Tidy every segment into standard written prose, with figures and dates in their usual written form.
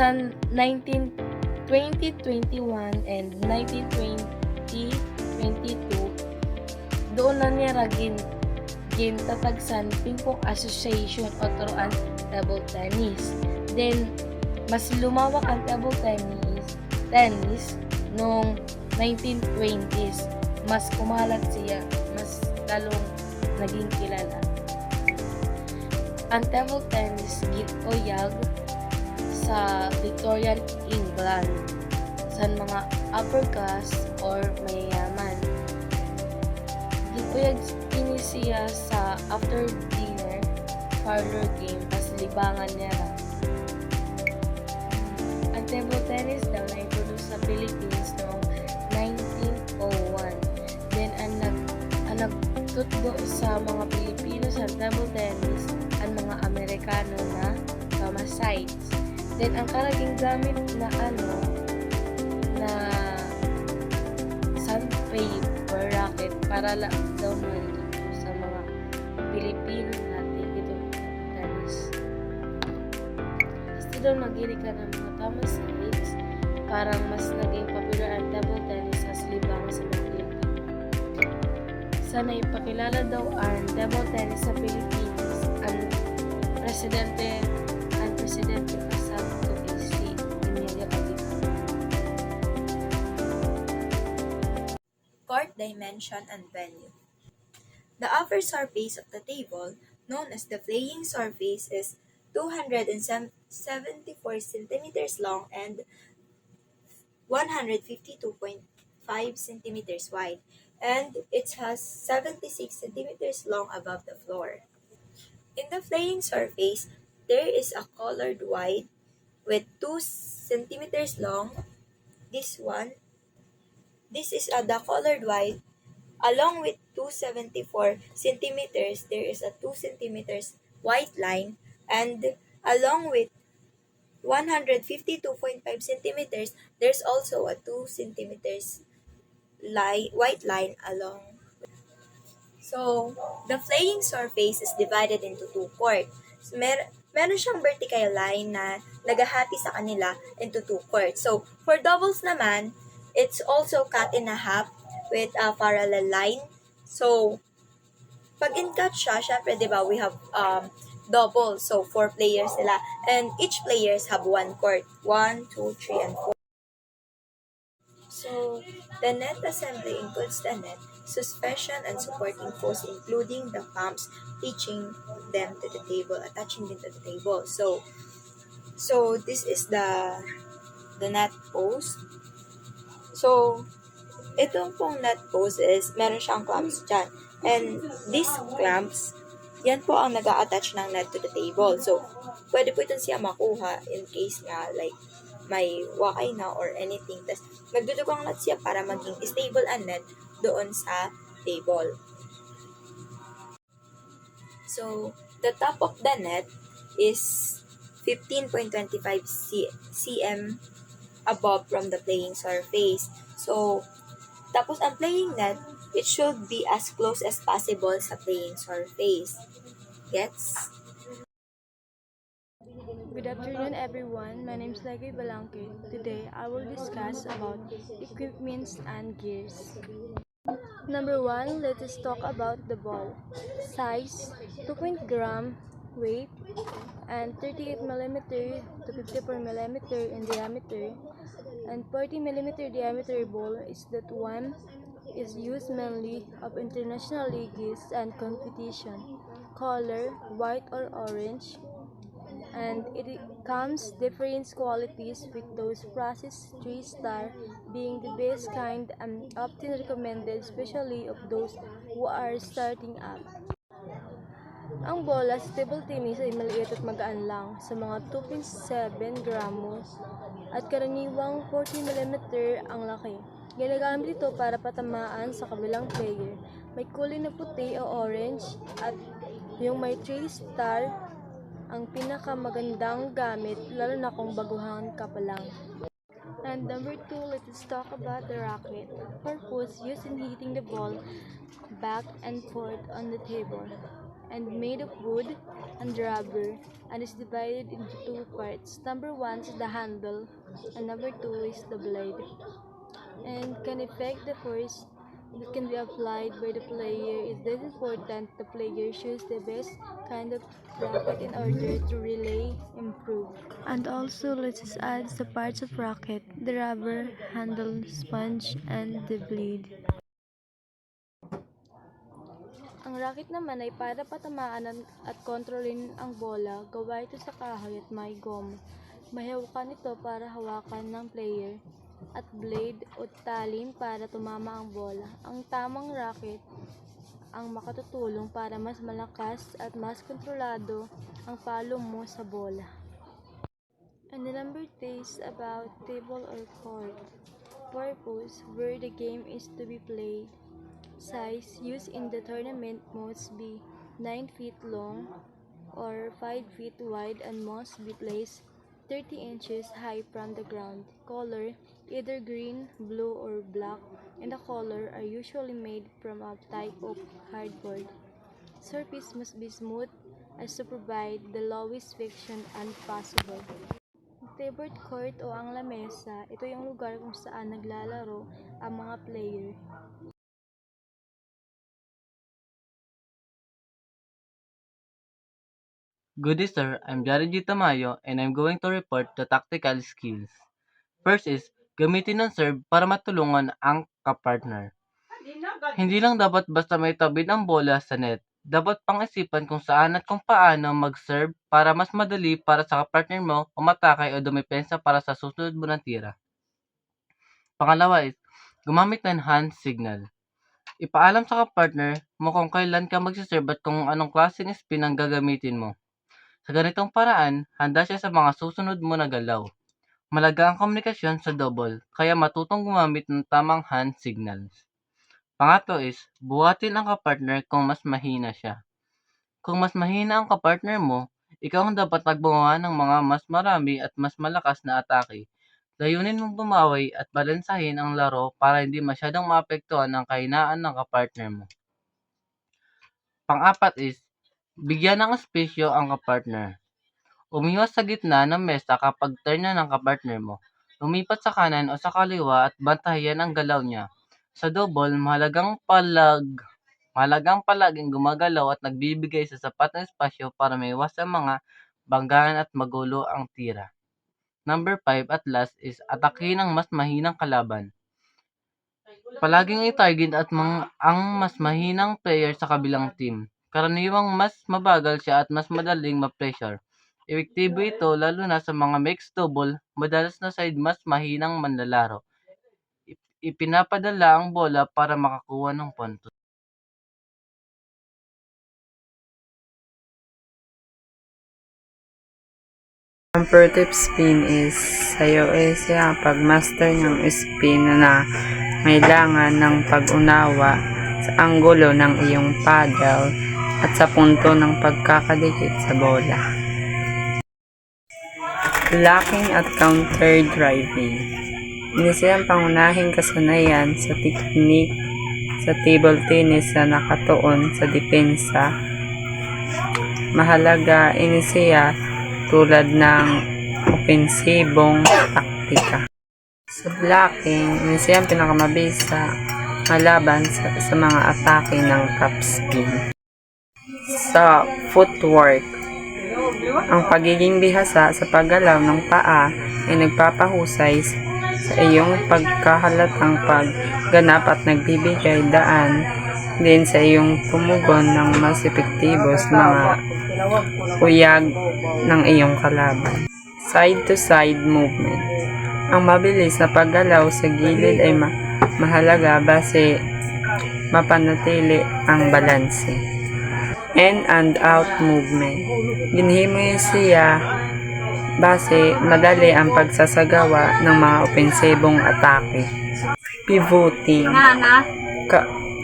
sa 2021 and 2022, doon na niya gintatagsan Ping-pong Association o turuan table tennis. Then, mas lumawak ang table tennis noong 1920s. Mas kumalat siya, mas lalong naging kilala. Ang table tennis gitoyag sa Victorian England sa mga upper class or mayayaman. Gitoyag ini siya sa after dinner parlor game tas libangan niya ra. Ang table tennis daw na-introduce sa Philippines noong 1901. Then ang nagtutbo sa mga Pilipino sa table tennis ang mga Amerikano na Kamasites. Then ang karaging gamit na na sandpaper racket para lang daw sa mga Pilipino natin dito tennis. Kasi daw nagiri ka ng mga Kamasites, parang mas naging popular ang table tennis sa libangan sa mga Pilipino. Sana ipakilala daw ang table tennis sa Pilipinas ang presidente Pasado si Emilio Aguilar. Court dimension and venue. The upper surface of the table, known as the playing surface, is 274 centimeters long and 152.5 centimeters wide, and it has 76 centimeters long above the floor. In the playing surface, there is a colored white with 2 centimeters long. This is the colored white. Along with 274 centimeters, there is a 2 centimeters white line, and along with 152.5 centimeters, there's also a 2 centimeters white line along. So, the playing surface is divided into two courts. Meron siyang vertical line na nagahati sa kanila into two courts. So, for doubles naman, it's also cut in a half with a parallel line. So, pag in-cut siya, syempre, di ba, we have double. So, 4 players sila. And each players have one court. 1, 2, 3, and 4. So, the net assembly includes the net, suspension, and supporting posts, including the pumps, attaching them to the table. So this is the net post. So, itong pong net post is, meron siyang clamps dyan. And these clamps, yan po ang nag-a-attach ng net to the table. So, pwede po ito siya makuha in case nga, like, may wakay na or anything. Tapos, magdudugong net siya para maging stable ang net doon sa table. So, the top of the net is 15.25 cm above from the playing surface. So, tapos ang playing net, it should be as close as possible sa playing surface. Gets? Good afternoon, everyone. My name is Legay Balangkit. Today, I will discuss about equipments and gears. Number 1, let us talk about the ball. Size, 2.0 gram, weight, and 38mm to 54mm in diameter, and 40mm diameter ball is that one is used mainly of international leagues and competition. Color, white or orange, and it comes different qualities, with those processed 3-star being the best kind and often recommended, especially of those who are starting up. Ang bola sa table tennis ay maliit at magaan lang, sa mga 2.7 gramos, at karaniwang 40mm ang laki. Ginagamit ito para patamaan sa kabilang player. May kulay na puti o orange, at yung may 3-star ang pinakamagandang gamit, lalo na kung baguhan ka pa lang. And number 2, let us talk about the racket. Purpose used in hitting the ball back and forth on the table. and made of wood and rubber and is divided into two parts. Number one is the handle and number two is the blade. And can affect the force that can be applied by the player. It is important the player choose the best kind of racket in order to really improve. And also, let's just add the parts of racket, the rubber, handle, sponge, and the blade. Ang racket naman ay para patamaan at kontrolin ang bola. Gawa ito sa kahoy at may goma. May hawakan ito para hawakan ng player at blade o talim para tumama ang bola. Ang tamang racket ang makatutulong para mas malakas at mas kontrolado ang palo mo sa bola. And the number 3 is about table or court. Purpose, where the game is to be played. Size used in the tournament must be 9 feet long or 5 feet wide and must be placed 30 inches high from the ground. Color, either green, blue, or black, and the color are usually made from a type of cardboard. Surface must be smooth as to provide the lowest friction and possible. Favorite court o ang lamesa, ito yung lugar kung saan naglalaro ang mga player. Good day, sir. I'm Jared G. Tamayo and I'm going to report the tactical skills. First is, gamitin ng serve para matulungan ang kapartner. Hindi lang dapat basta may tabid ang bola sa net. Dapat pang-isipan kung saan at kung paano mag-serve para mas madali para sa kapartner mo umatake o dumepensa para sa susunod mo ng tira. Pangalawa is, gumamit ng hand signal. Ipaalam sa kapartner mo kung kailan ka mag-serve at kung anong klaseng spin ang gagamitin mo. Sa ganitong paraan, handa siya sa mga susunod mo na galaw. Malaga ang komunikasyon sa double, kaya matutong gumamit ng tamang hand signals. Pangatlo is, buhatin ang kapartner kung mas mahina siya. Kung mas mahina ang kapartner mo, ikaw ang dapat magbumawa ng mga mas marami at mas malakas na atake. Layunin mong bumawi at balansahin ang laro para hindi masyadong maapektuhan ang kahinaan ng kapartner mo. Pang-apat is, bigyan ng espasyo ang kapartner. Umiwas sa gitna ng mesa kapag turn na ng kapartner mo. Lumipat sa kanan o sa kaliwa at bantayan ang galaw niya. Sa double, mahalagang palaging gumagalaw at nagbibigay sa sapat na espasyo para maiwas sa mga banggaan at magulo ang tira. Number 5 at last is atakihin ang mas mahinang kalaban. Palaging i-target ang mas mahinang player sa kabilang team. Karaniwang mas mabagal siya at mas madaling ma-pressure. Epektibo ito lalo na sa mga mixed double, madalas na side mas mahinang manlalaro. Ipinapadala ang bola para makakuha ng puntos. Ang pro tip spin is sa'yo siya pag-master ng spin na kailangan ng pag-unawa sa anggulo ng iyong paddle at sa punto ng pagkakadikit sa bola. Locking at counter driving. Isa ang pangunahing kasanayan sa teknik sa table tennis na nakatuon sa depensa. Mahalaga siya tulad ng opensibong taktika. Sa blocking, siya ang pinakamabisa laban sa mga atake ng topspin. Sa footwork, ang pagiging bihasa sa paggalaw ng paa ay nagpapahusay sa iyong pagkahalatang pagganap at nagbibigay daan din sa iyong tumugon ng mas epektibo sa mga uyag ng iyong kalaban. Side-to-side movement. Ang mabilis na paggalaw sa gilid ay mahalaga base mapanatili ang balanse. In and out movement. Ginhimo siya base madali ang pagsasagawa ng mga opensibong atake. Pivoting.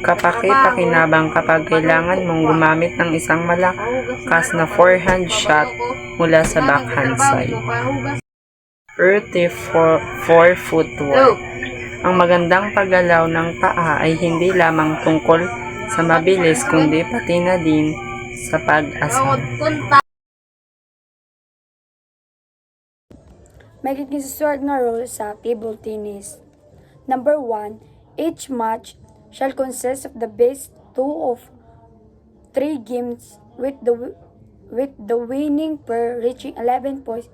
Kapaki-pakinabang kapag kailangan mong gumamit ng isang malakas na forehand shot mula sa backhand side. Earthy for footwork. Ang magandang paggalaw ng paa ay hindi lamang tungkol sa mabilis kundi pati na din sa pag-asa. May kikinsusword nga rule sa table tennis. Number 1, each match shall consist of the best 2 of 3 games with the winning pair reaching 11 points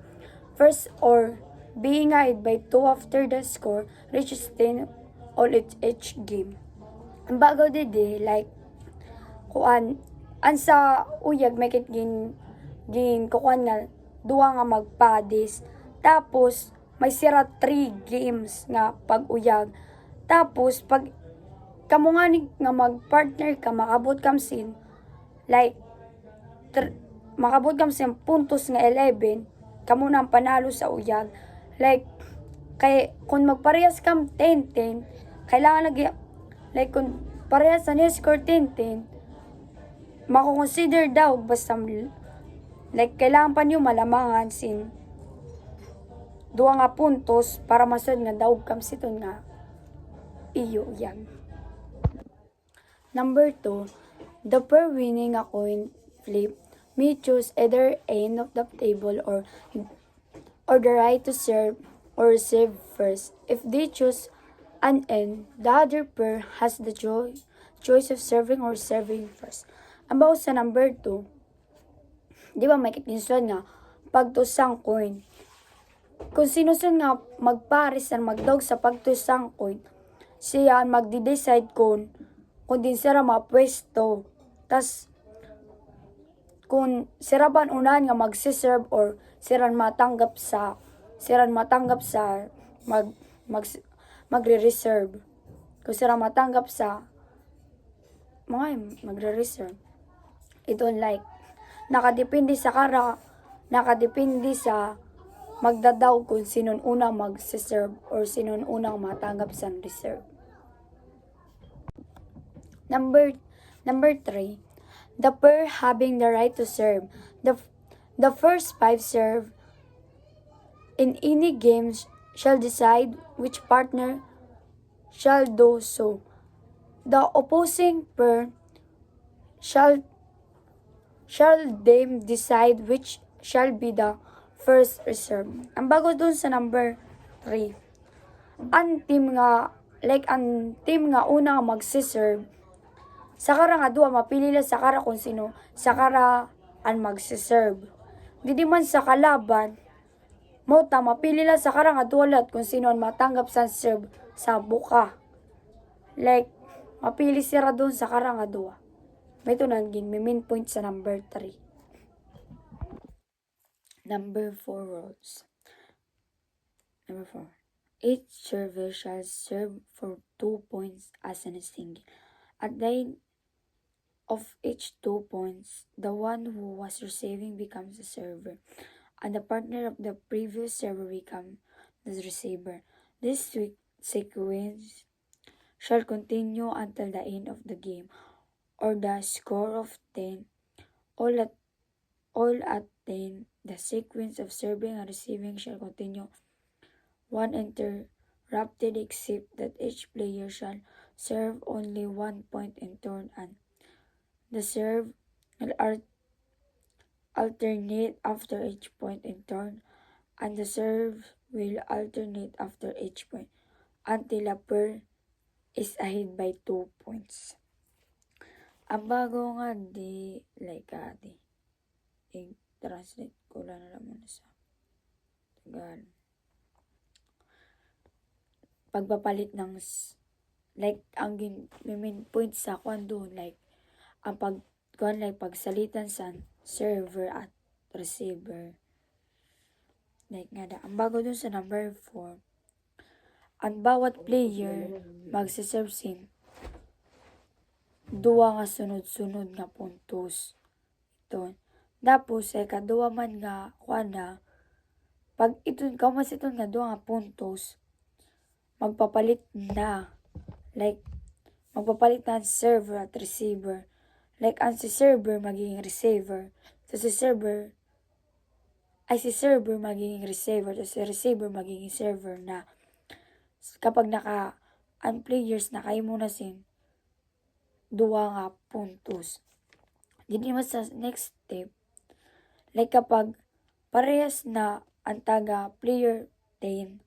first or being ahead by 2 after the score reaches 10 all each game. Ang bago didi like kuan an sa uyag may kit gin kuan nga duwa nga magpadis tapos may sira 3 games nga pag-uyag tapos pag kamo nga nga mag-partner ka makabot kam sin like makabot kam sin puntos nga 11 kamo na ang panalo sa uyag like kay kung magparehas kam 10-10 kailangan lagi like kung parehas sa niya score 10-10 mako-consider daw basta like kailangan pa niyo malamangan sin duwa nga puntos para masud nga daog kam siton nga iyo yan. Number 2, the pair winning a coin flip may choose either end of the table or the right to serve or receive first. If they choose an end, the other pair has the choice of serving or serving first. Ang bago sa number 2, di ba may kikinsuan nga pagtusang coin. Kung sinusun nga magpares na magdog sa pagtusang coin, siya magdi-decide kung din sira mapwesto. Tas kung sira ban unahan nga magsiserve or siran matanggap sa magre-reserve. Kung sira matanggap sa magre-reserve. Ito like nakadepende sa magdadaw kung sinon unang mag-serve or sinon unang matanggap sa reserve. Number 3, the pair having the right to serve. The first 5 serve in any games shall decide which partner shall do so. The opposing pair shall them decide which shall be the first reserve. Ang bago dun sa number 3, ang team nga una nga magsiserve, sa kara nga duwa mapili lang sa kara kung sino sa kara ang magsiserve. Didi man sa kalaban, mota mapili lang sa kara nga duwa lahat kung sino ang matanggap sa serve sa buka. Like, mapili sira dun sa kara nga duwa. May tunangin, may main point sa number 3. Number 4 rules. Number 4. Each server shall serve for 2 points as in a single. At the end of each 2 points, the one who was receiving becomes the server, and the partner of the previous server becomes the receiver. This sequence shall continue until the end of the game, or the score of 10. All at 10, the sequence of serving and receiving shall continue uninterrupted except that each player shall serve only 1 point in turn and the serve will alternate after each point in turn and the serve will alternate after each point until a pair is ahead by 2 points. Ang bago nga i-translate ko lang na naman sa Tagalog. Pagpapalit ng ang main point sa kwan doon ang pagsalitan sa server at receiver. Ang bago doon sa number 4, ang bawat player magsiserve sin duwa nga sunod-sunod nga puntos. Ito. Tapos kaduwa man nga pag mas ito nga duwa nga puntos, magpapalit na ang server at receiver. Ang si server magiging receiver. Si server magiging receiver. Si receiver magiging server na. Kapag ang players nakaimo na sin duwa nga puntos. Gini mo sa next step, like kapag parehas na ang taga player 10,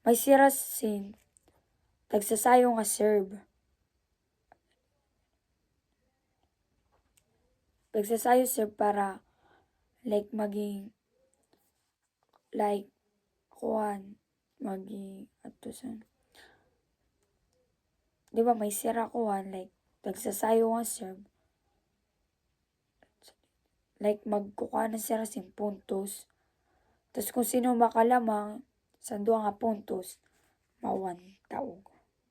may sira sin tagsasayo nga serve. Tagsasayo serve para like maging like kuan maging ato sa di ba may sira kuan like tagsasayo nga serve like magkukuha na sila sin puntos. Tapos kung sino makalamang sa duha nga puntos, mawan taog.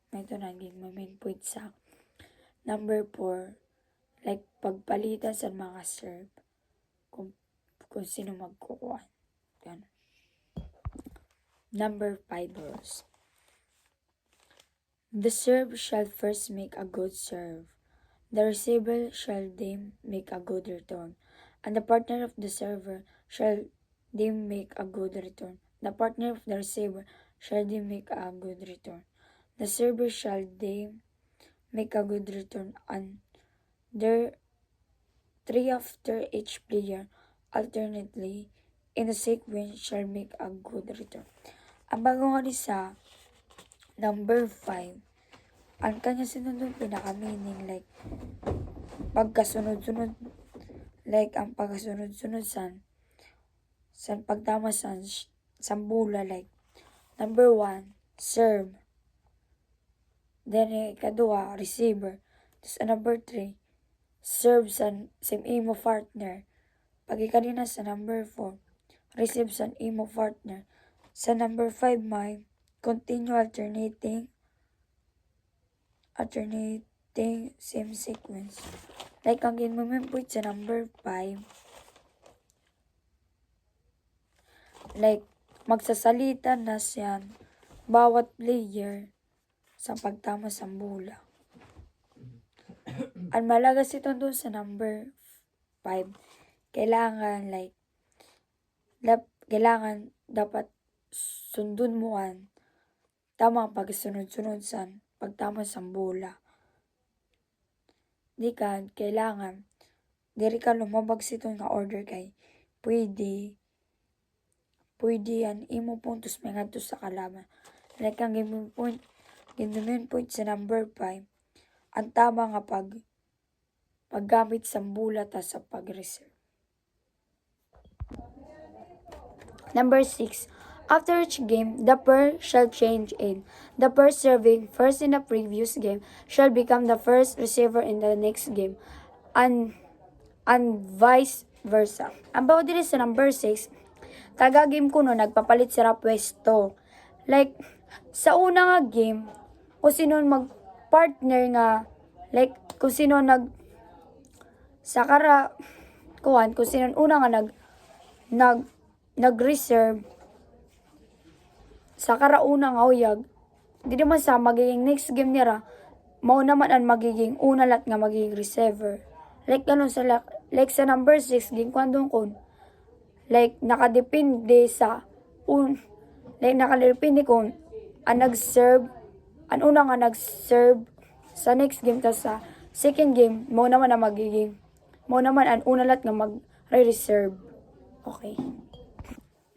May ito naging main point sa number 4, like pagpalitan sa mga serve kung sino magkukuha. Ganun. Number 5 rules. The serve shall first make a good serve. The receiver shall then make a good return. And the partner of the server shall then make a good return. The partner of the receiver shall then make a good return. The server shall then make a good return, and there 3 after each player alternately in the sequence shall make a good return. Ang bago nga ni sa number 5, ang kanya sinunod pinaka-meaning like pagkasunod-sunod, like ang pagkasunod-sunod san pagtama san bola, like number 1 serve, then ikadua receiver, tapos number 3 serve san imo partner, pag ikanina sa number 4 receive san imo partner, sa number 5 may continue alternating same sequence. Like ang ginmamempoy sa number 5, like magsasalita na siyan bawat player sa pagtama sa bola. Ang malagas ito doon sa number 5, kailangan like kailangan dapat sundun mo ang tamang pagsunod-sunod sa pagtama sa bola. Di ka kailangan diri ka lumabag sa ito nga order kay pwede yan imo puntos may ngadto sa kalaban. Like ang game point sa number 5, ang tama nga paggamit sa bola ta sa pag-reserve. Number 6. After each game, the pair shall change in. The pair serving first in the previous game shall become the first receiver in the next game, and vice versa. Ang bago dili sa number 6, taga-game kuno nagpapalit sila pwesto. Like, sa una nga game, kung sino mag-partner nga, like, kung sino kung sino una nga nag-reserve, sa karauna nga uyag, di naman sa magiging next game nila, mao naman ang magiging una lat nga magiging receiver. Like ganun sa like sa number 6 ging kwandong kon. Like nakadepende kung ang nag-serve, ang una nga nag-serve sa next game ta sa second game, mao naman ang una lat nga mag-reserve. Okay.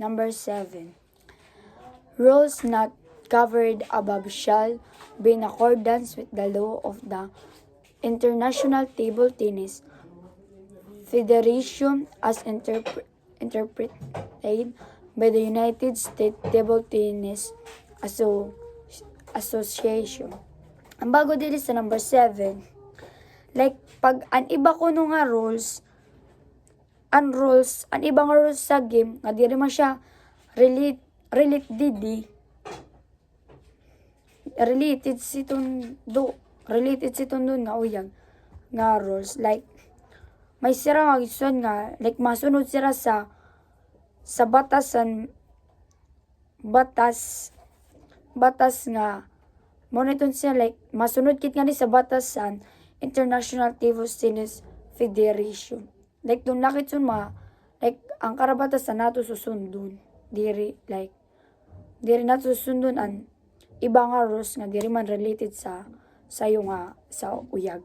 Number 7. Rules not covered above shall be in accordance with the law of the International Table Tennis Federation as interpreted by the United States Table Tennis Association. Ang bago dili sa number 7, like pag ang iba kuno nga rules, ang iba nga rules sa game nga diri man siya related sitong doon nga uyang nga rules, like may sira nga gisuan nga like masunod sila sa batas nga monitor siya, like masunod kit nga ni sa batas sa International Table Tennis Federation. Like doon lakit sun like ang karabatas sa nato susundon diri nato susundon ang iba nga rules nga diri man related sa sayo nga sa uyag.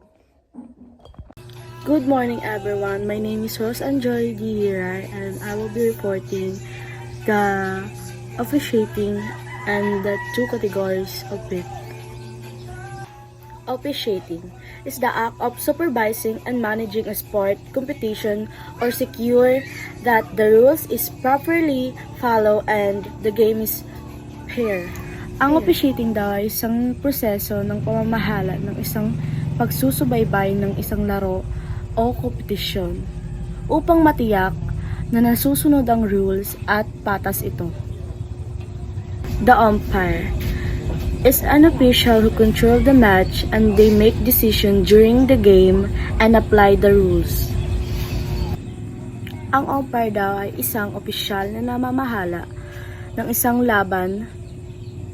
Good morning, everyone. My name is Rose Anjoy Diray, and I will be reporting the officiating and the two categories of it. Officiating is the act of supervising and managing a sport, competition, or secure that the rules is properly followed and the game is fair. Ang officiating daw ay isang proseso ng pamamahala ng isang pagsusubaybay ng isang laro o kompetisyon upang matiyak na nasusunod ang rules at patas ito. The umpire is an official who control the match and they make decision during the game and apply the rules. Ang umpire daw ay isang opisyal na namamahala ng isang laban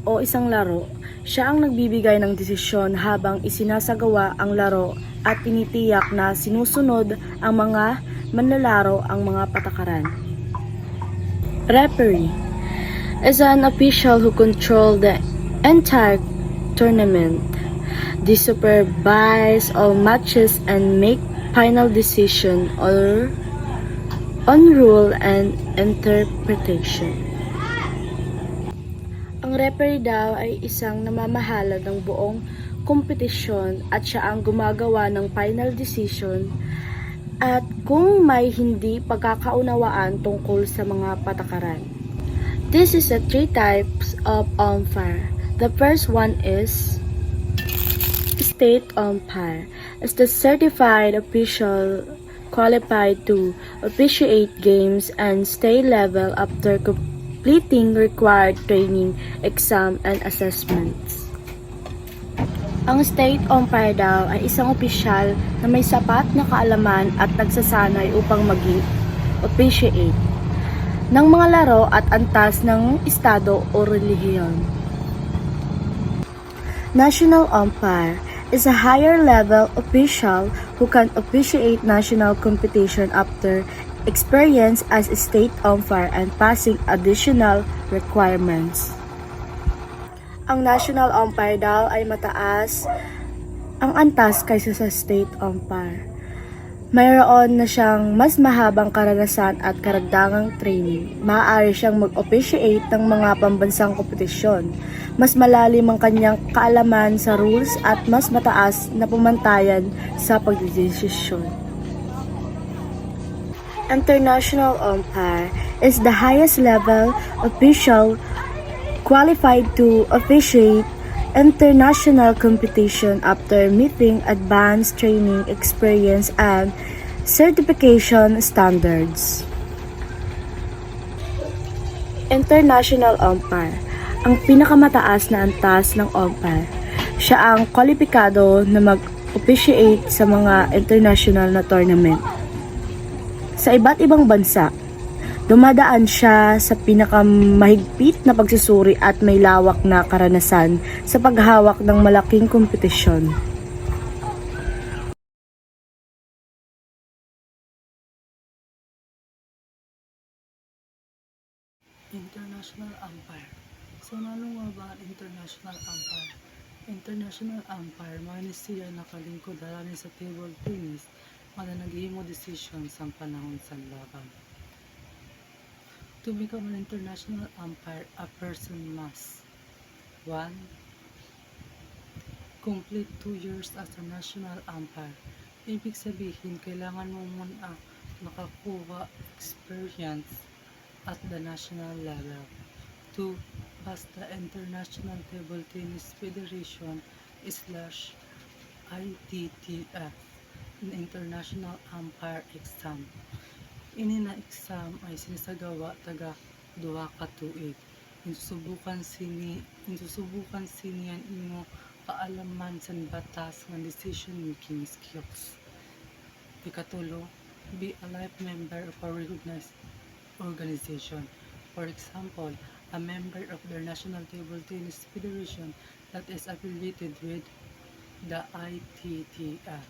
o isang laro. Siya ang nagbibigay ng desisyon habang isinasagawa ang laro at tinitiyak na sinusunod ang mga manlalaro ang mga patakaran. Referee is an official who control the entire tournament. They supervise all matches and make final decision on rule and interpretation. Ang referee daw ay isang namamahala ng buong kompetisyon at siya ang gumagawa ng final decision at kung may hindi pagkakaunawaan tungkol sa mga patakaran. This is the three types of umpire. The first one is state umpire. Is the certified official qualified to officiate games and stay level after completing required training, exam, and assessments. Ang state umpire daw ay isang opisyal na may sapat na kaalaman at nagsasanay upang maging officiate ng mga laro at antas ng estado o relihiyon. National umpire is a higher level official who can officiate national competition after experience as a state umpire and passing additional requirements. Ang national umpire daw ay mataas ang antas kaysa sa state umpire. Mayroon na siyang mas mahabang karanasan at karagdagang training. Maaari siyang mag-officiate ng mga pambansang kompetisyon. Mas malalim ang kanyang kaalaman sa rules at mas mataas na pamantayan sa pagdedesisyon. International umpire is the highest level official qualified to officiate international competition after meeting advanced training, experience, and certification standards. International umpire, ang pinakamataas na antas ng umpire. Siya ang kwalipikado na mag-officiate sa mga international na tournament. Sa iba't ibang bansa, dumadaan siya sa pinakamahigpit na pagsusuri at may lawak na karanasan sa paghawak ng malaking kompetisyon. International umpire. So, ano nga ba ang international umpire? International umpire, mga siya nakalingkod halanin sa table tennis, mga naghihimo decision sa panahon sa laban. To become an international umpire, a person must 1. Complete 2 years as a national umpire. Ibig sabihin, kailangan mo muna makakuha experience at the national level. 2. Pass the International Table Tennis Federation /ITTF an international umpire exam. Ini na exam ay sinasagawa taga duha ka tuig. Insusubukan siniyan imo kaalaman sa batas ng decision making skills. Ikatulo, be a life member of a recognized organization. For example, a member of the National Table Tennis Federation that is affiliated with the ITTF.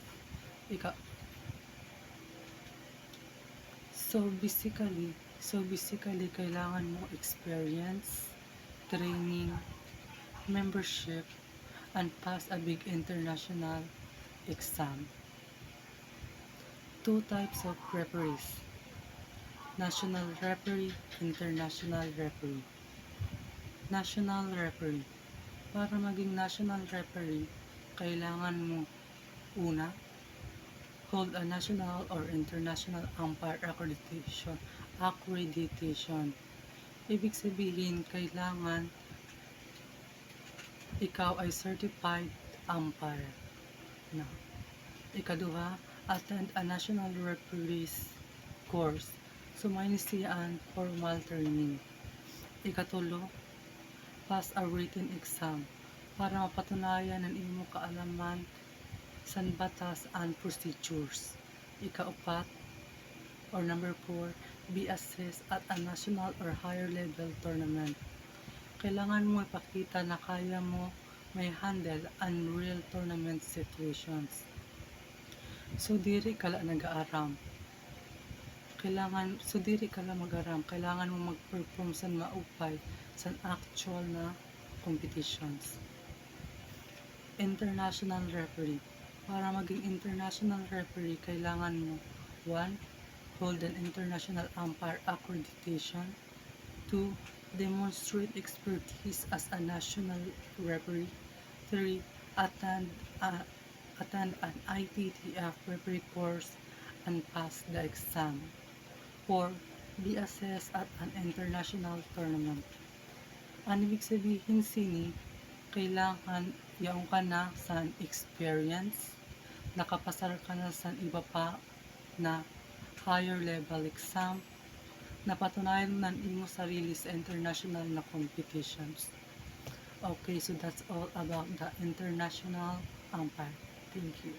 So basically, kailangan mo experience, training, membership, and pass a big international exam. Two types of referees: national referee, international referee. National referee. Para maging national referee, kailangan mo una, hold a national or international umpire accreditation. Ibig sabihin, kailangan ikaw ay certified umpire na. Ikaduha, attend a national referees course. Sumayin siyaan formal training. Ikatulo, pass a written exam para mapatunayan ang imong kaalaman sa batas and procedures. Ikaapat, or number 4, be assessed at a national or higher level tournament. Kailangan mo ipakita na kaya mo may handle ang real tournament situations. So diri ka lang nag-aaram. Kailangan mo mag-perform sa maupay sa actual na competitions. International referee. Para maging international referee, kailangan mo 1. Hold an international umpire accreditation. 2. Demonstrate expertise as a national referee. 3. Attend an ITTF referee course and pass the exam. 4. Be assessed at an international tournament. Ang ibig sabihin sini, kailangan yaong ka na sa experience, nakapasar ka na sa iba pa na higher level exam, napatunayan mo na imo sarili sa international na competitions. Okay, so that's all about the international umpire. Thank you.